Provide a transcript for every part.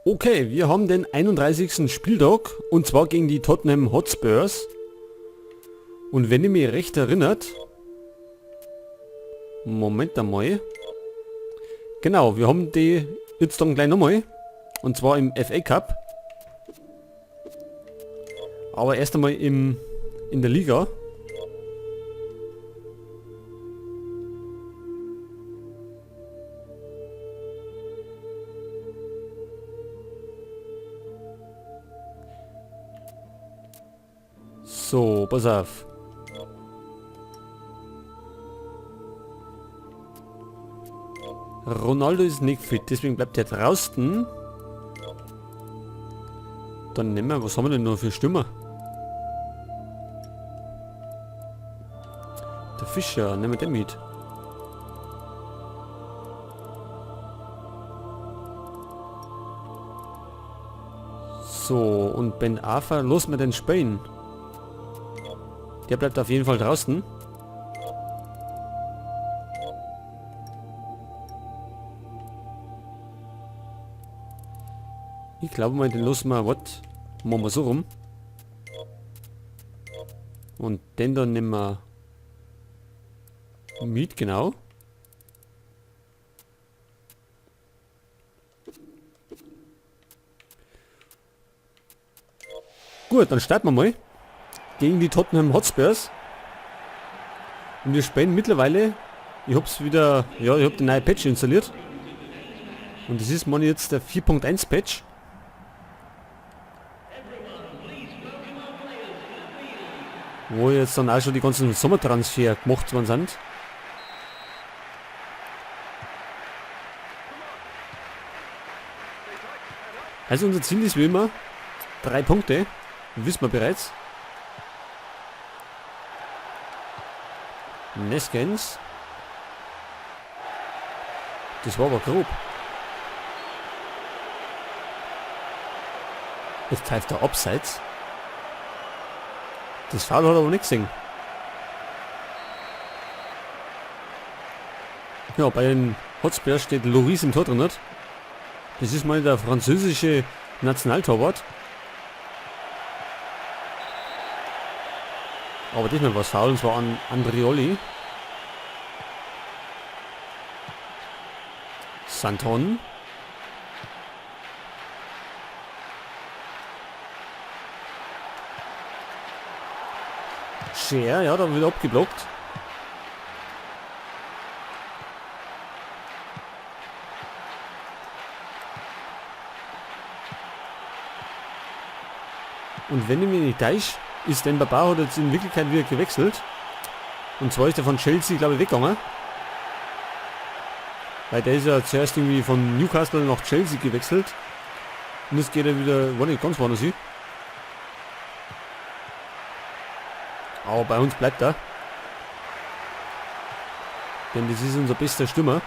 Okay, wir haben den 31. Spieltag und zwar gegen die Tottenham Hotspurs. Und wenn ihr mich recht erinnert... Moment einmal. Genau, wir haben die jetzt dann gleich nochmal. Und zwar im FA Cup. Aber erst einmal in der Liga. So, pass auf. Ronaldo ist nicht fit, deswegen bleibt er draußen. Dann nehmen wir, was haben wir denn noch für Stürmer? Der Fischer, nehmen wir den mit. So, und Ben Arfa, los mit den Spielen. Der bleibt auf jeden Fall draußen. Ich glaube mal, den lassen wir, was? Machen wir so rum. Und den dann nehmen wir mit, genau. Gut, dann starten wir mal gegen die Tottenham Hotspurs. Und wir spielen mittlerweile, ich hab's wieder, ja, ich habe den neuen Patch installiert. Und das ist man jetzt der 4.1 Patch. Wo jetzt dann auch schon die ganzen Sommertransfer gemacht worden sind. Also unser Ziel ist wie immer 3 Punkte. Wissen wir bereits. Neskens. Das war aber grob. Jetzt pfeift er abseits. Das Foul hat aber nicht gesehen. Ja, bei den Hotspurs steht Loris im Tor drin. Das ist mal der französische Nationaltorwart. Aber diesmal war es Foul, und zwar an Andrioli. Santon. Scher, ja, da wird abgeblockt. Und wenn ich mich nicht täusche, ist der Baba hat jetzt in Wirklichkeit wieder gewechselt. Und zwar ist er von Chelsea, glaube ich, weggegangen. Weil der ist ja zuerst irgendwie von Newcastle nach Chelsea gewechselt. Und jetzt geht er wieder, war nicht ganz woanders hin. Aber bei uns bleibt er. Denn das ist unser bester Stürmer.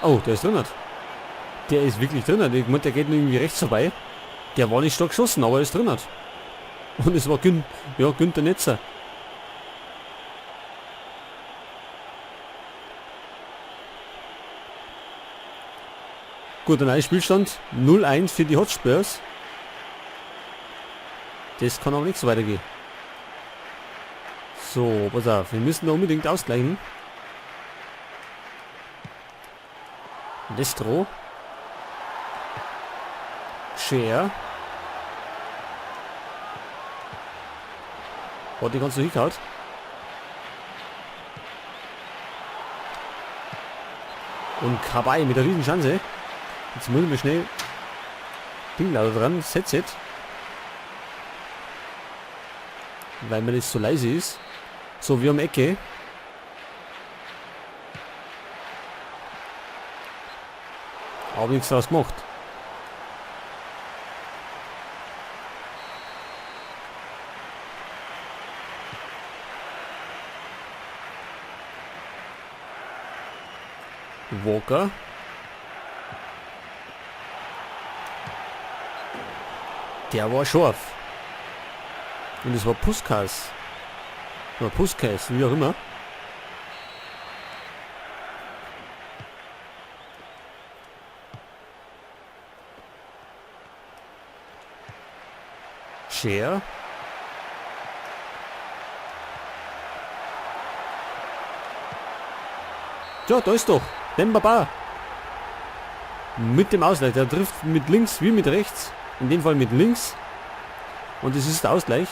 Oh, der ist drin. Der ist wirklich drin. Ich meine, der geht irgendwie rechts vorbei. Der war nicht stark geschossen, aber er ist drin. Und es war Günther Netzer. Gut, ein Spielstand 0-1 für die Hotspurs. Das kann aber nicht so weitergehen. So, pass auf, wir müssen da unbedingt ausgleichen. Destro. Scher. Hat die ganze hingehauen. Und Kabay mit der riesen Chance. Jetzt müssen wir schnell Ding da dran, Set. Weil mir das so leise ist. So, wir haben Ecke. Aber nichts draus gemacht. Walker. Der war scharf. Und es war Puskas. Oder Puskas, wie auch immer. Scher. Ja, da ist doch. Dembaba. Mit dem Ausgleich. Der trifft mit links wie mit rechts. In dem Fall mit links. Und es ist der Ausgleich.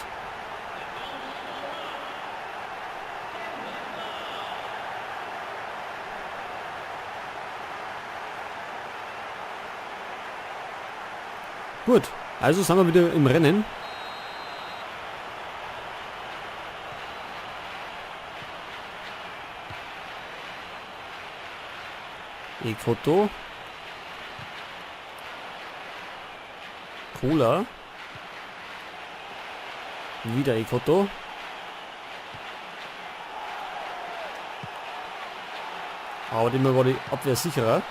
Gut, also sind wir wieder im Rennen. Ekoto. Cola. Wieder Ekoto. Aber dem war die Abwehr sicherer.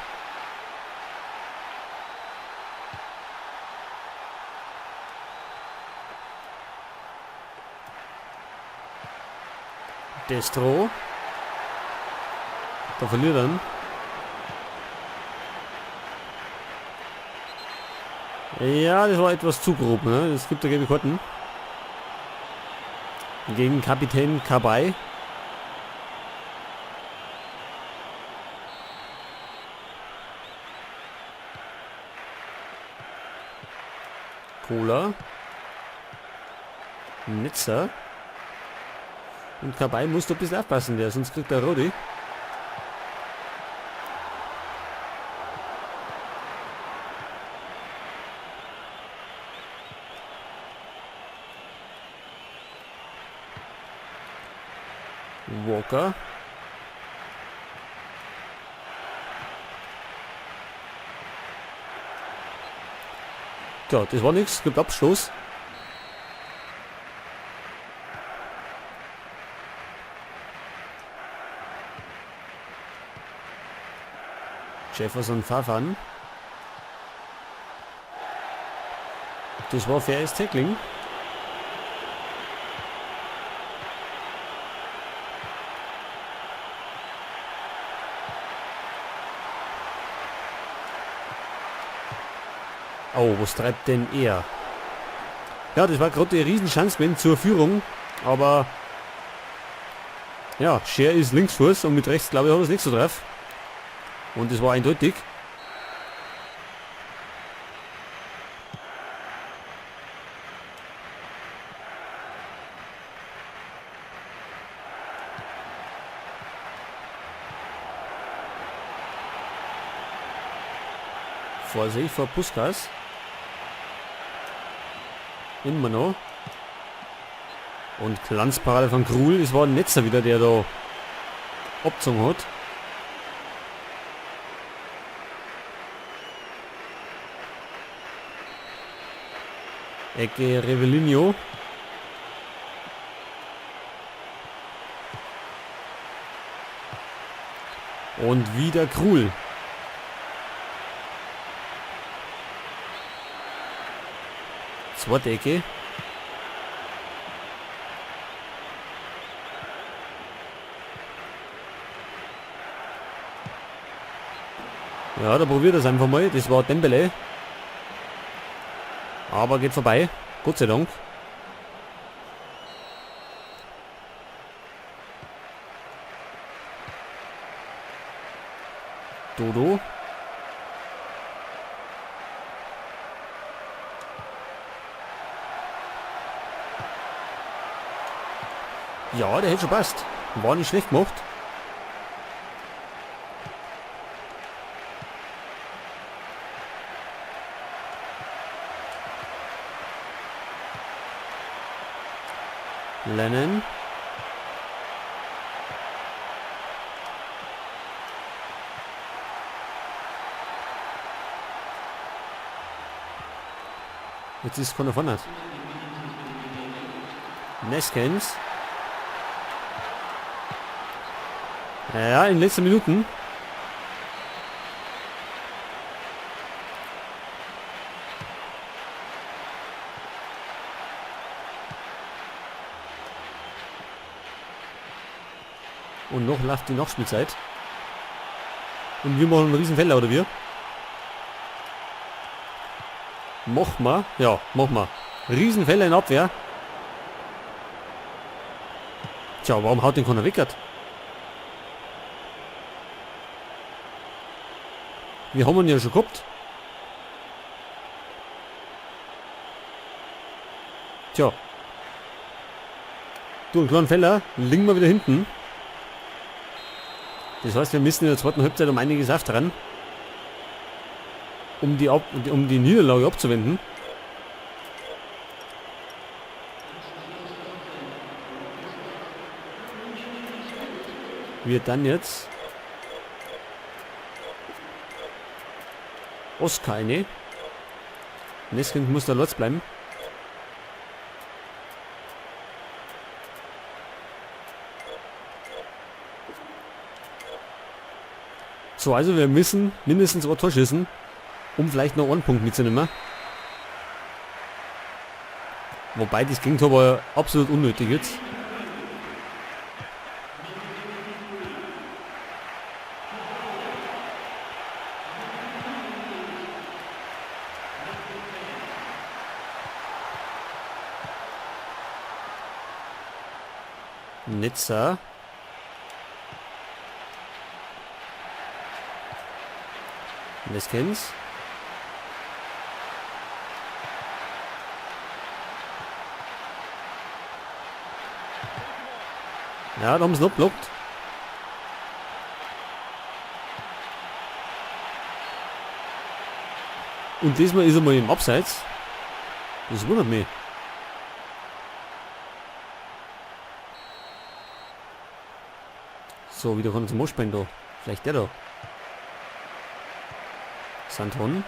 Destro. Da verliert er. Ja, das war etwas zu grob, ne? Das gibt da gelbe Karten. Gegen Kapitän Kabay. Cola. Nizza. Und Kabay muss da ein bisschen aufpassen, der, sonst kriegt er Rodi. Walker. Ja, das war nichts, gibt Abstoß. Jefferson Fafan. Das war faires Tackling. Oh, was treibt denn er? Ja, das war gerade die Riesenchance zur Führung. Aber ja, Scher ist Linksfuß und mit rechts, glaube ich, hat er es nicht so drauf. Und es war eindeutig. Vorsicht vor Puskas. Immer noch. Und Glanzparade von Krul. Es war ein Netzer wieder, der da abgezogen hat. Ecke Revellino. Und wieder Krul. Zweite Ecke. Ja, da probiert er es einfach mal. Das war Dembele. Aber geht vorbei. Gott sei Dank. Dodo. Ja, der hätte schon passt. War nicht schlecht gemacht. Lennon. Jetzt ist Conor Vonert. Neskens. Ja, in den letzten Minuten. Und noch läuft die Nachspielzeit. Und wir machen einen riesen Fehler, oder wir? Mach mal. Ja, mach mal. Riesenfälle in Abwehr. Tja, warum haut den keiner weg? Wir haben ihn ja schon gehabt. Tja. Du, einen kleinen Fehler. Liegen wir wieder hinten. Das heißt, wir müssen in der zweiten Halbzeit um einiges auftreiben. Um die Niederlage abzuwenden. Wird dann jetzt Oskar eine. Neskind muss da los bleiben. So, also wir müssen mindestens ein Tor schießen, um vielleicht noch einen Punkt mitzunehmen. Wobei das Gegentor war ja absolut unnötig jetzt. Netzer. Neskens. Ja, da haben sie noch blockt. Und diesmal ist er mal im Abseits. Das wundert mich. So, wieder kann er zum Moschbein da. Vielleicht der da. Santon.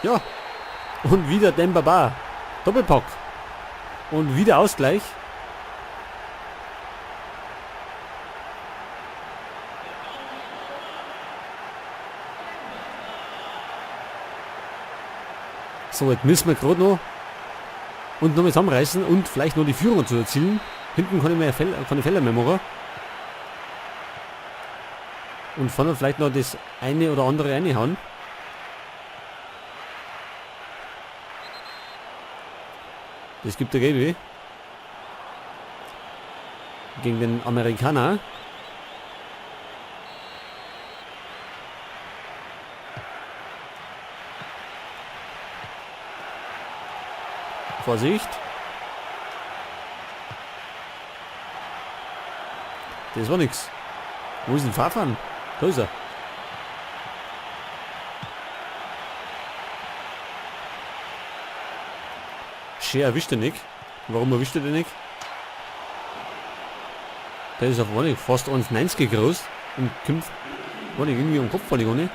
Ja. Und wieder Dembaba. Doppelpack. Und wieder Ausgleich. So, jetzt müssen wir gerade noch und noch mal zusammenreißen und vielleicht noch die Führung zu erzielen. Hinten kann ich keine Fehler mehr machen. Und vorne vielleicht noch das eine oder andere reinhauen. Das gibt der Gelbe. Gegen den Amerikaner. Vorsicht. Das war nix. Wo ist denn Fahrfahren? Da ist er. Schön erwischt er nicht. Warum erwischt er den nicht? Der ist auf einmal fast 1,90 groß und kämpft irgendwie am Kopf voll ohne.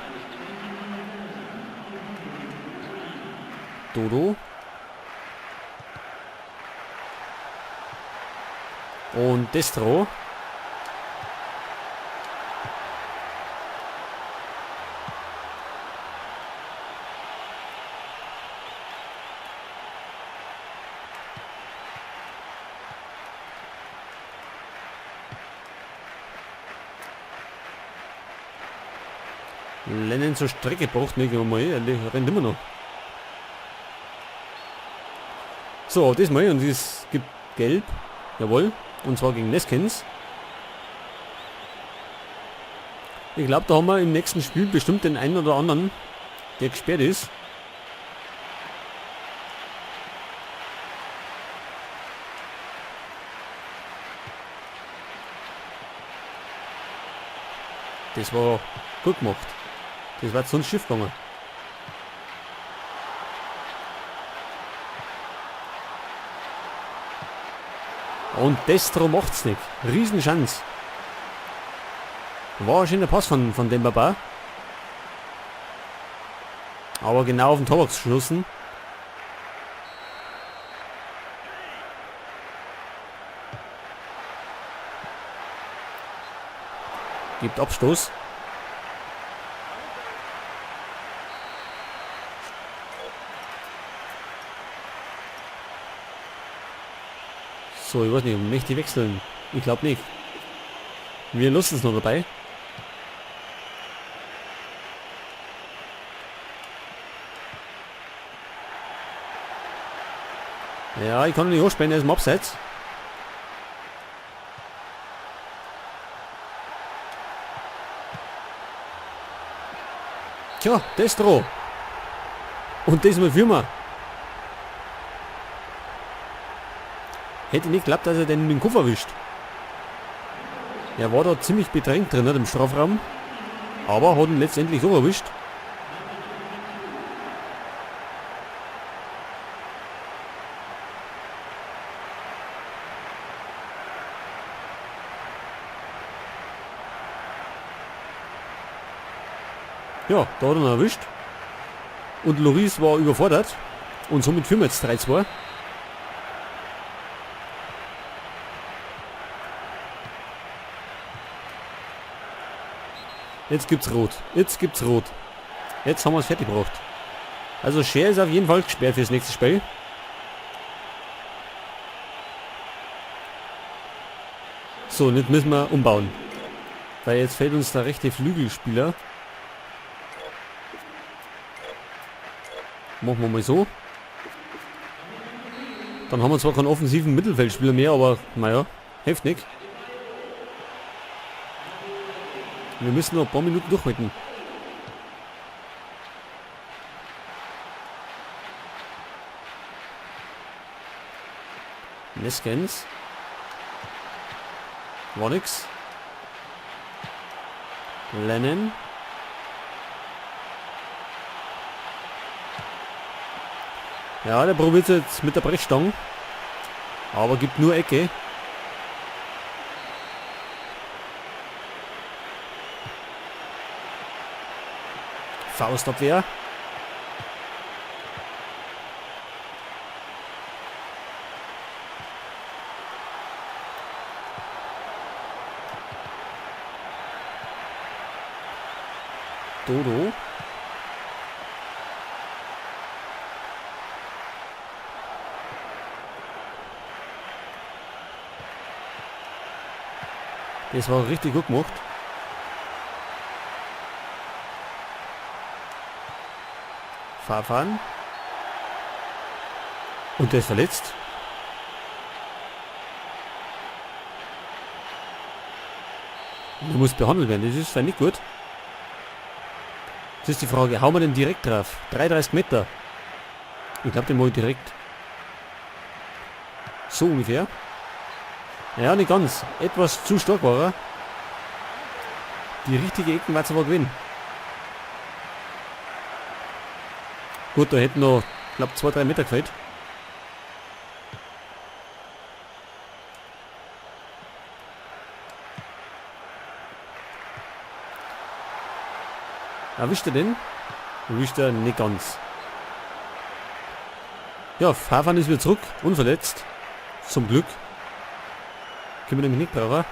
Dodo. Und Destro. Lennon zur Strecke braucht nicht einmal, er rennt immer noch. So, das mal und es gibt Gelb. Jawohl. Und zwar gegen Neskens. Ich glaube, da haben wir im nächsten Spiel bestimmt den einen oder anderen, der gesperrt ist. Das war gut gemacht. Das war sonst Schiff gegangen. Und Destro macht's nicht. Riesenchance. War ein schöner Pass von Dembaba. Aber genau auf den Torwart geschossen. Gibt Abstoß. So, ich weiß nicht, möchte ich wechseln? Ich glaube nicht. Wir lassen es noch dabei. Ja, ich kann ihn nicht hochspielen, er ist im Abseits. Tja, Destro. Und diesmal führen wir. Hätte nicht geklappt, dass er den mit dem Kopf erwischt. Er war da ziemlich bedrängt drin, im Strafraum. Aber hat ihn letztendlich so erwischt. Ja, da hat er ihn erwischt. Und Loris war überfordert. Und somit führen wir jetzt 3-2. Jetzt gibt's Rot. Jetzt gibt's Rot. Jetzt haben wir es fertig gebracht. Also Scher ist auf jeden Fall gesperrt fürs nächste Spiel. So, und jetzt müssen wir umbauen. Weil jetzt fehlt uns der rechte Flügelspieler. Machen wir mal so. Dann haben wir zwar keinen offensiven Mittelfeldspieler mehr, aber naja, hilft nicht. Wir müssen noch ein paar Minuten durchhalten. Neskens. War nix. Lennon. Ja, der probiert jetzt mit der Brechstange. Aber gibt nur Ecke. Faustabwehr. Dodo. Das war richtig gut gemacht. Fahrfahren. Und der ist verletzt. Der muss behandelt werden, das ist nicht gut. Jetzt ist die Frage, hauen wir den direkt drauf? 33 Meter. Ich glaube, den mal direkt. So ungefähr. Ja, nicht ganz. Etwas zu stark war er. Die richtige Ecken war es aber gewinnen. Gut, da hätten noch, ich glaube, 2-3 Meter gefällt. Erwischt er den? Erwischt er nicht ganz. Ja, Fahrfahren ist wieder zurück, unverletzt. Zum Glück. Können wir nämlich nicht brauchen.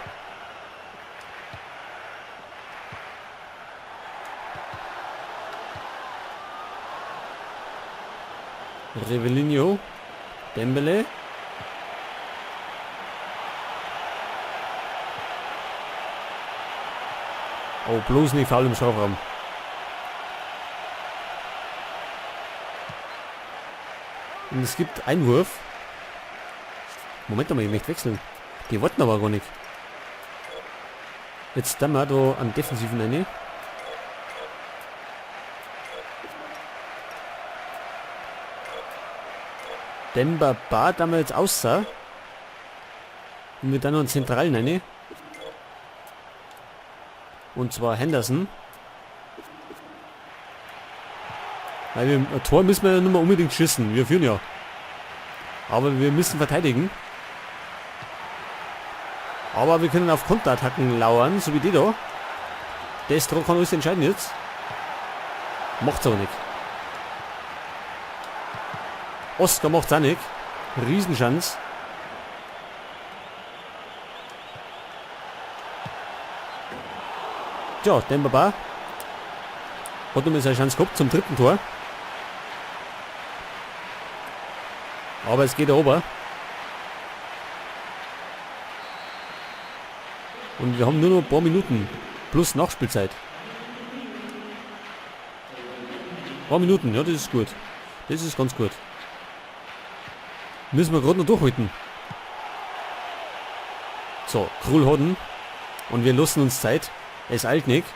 Revelinho. Dembele. Oh, bloß nicht faul im Strafraum. Und es gibt Einwurf. Moment mal, ich möchte wechseln. Die wollten aber gar nicht. Jetzt dann mal da an Defensiven rein. Demba Bad haben wir jetzt aussah. Und wir dann noch einen Zentralen rein. Und zwar Henderson. Weil wir, ein Tor müssen wir ja nicht mehr unbedingt schießen. Wir führen ja. Aber wir müssen verteidigen. Aber wir können auf Konterattacken lauern, so wie die da. Destro kann alles entscheiden jetzt. Macht's aber nicht. Oscar macht's auch nicht. Riesenchance. Tja, Dembaba hat nochmal seine Chance gehabt zum dritten Tor. Aber es geht ober. Und wir haben nur noch ein paar Minuten. Plus Nachspielzeit. Ein paar Minuten, ja, das ist gut. Das ist ganz gut. Müssen wir gerade noch durchhalten. So, Krul hat ihn. Und wir lassen uns Zeit. Es eilt nicht.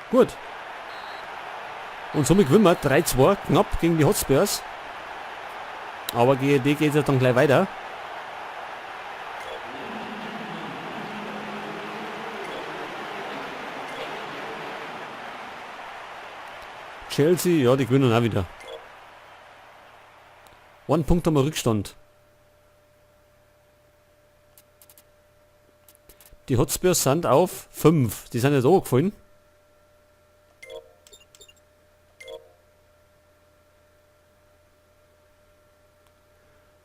Gut. Und somit gewinnen wir 3-2 knapp gegen die Hotspurs. Aber gegen die geht es dann gleich weiter. Chelsea, ja, die gewinnen auch wieder. 1 Punkt haben wir Rückstand. Die Hotspurs sind auf 5. Die sind jetzt angefallen.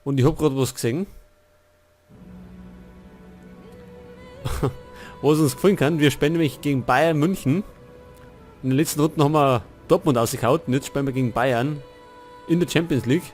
Und ich habe gerade was gesehen. Was uns gefallen kann. Wir spielen nämlich gegen Bayern München. In den letzten Runden haben wir Dortmund ausgehauen. Und jetzt spielen wir gegen Bayern in der Champions League.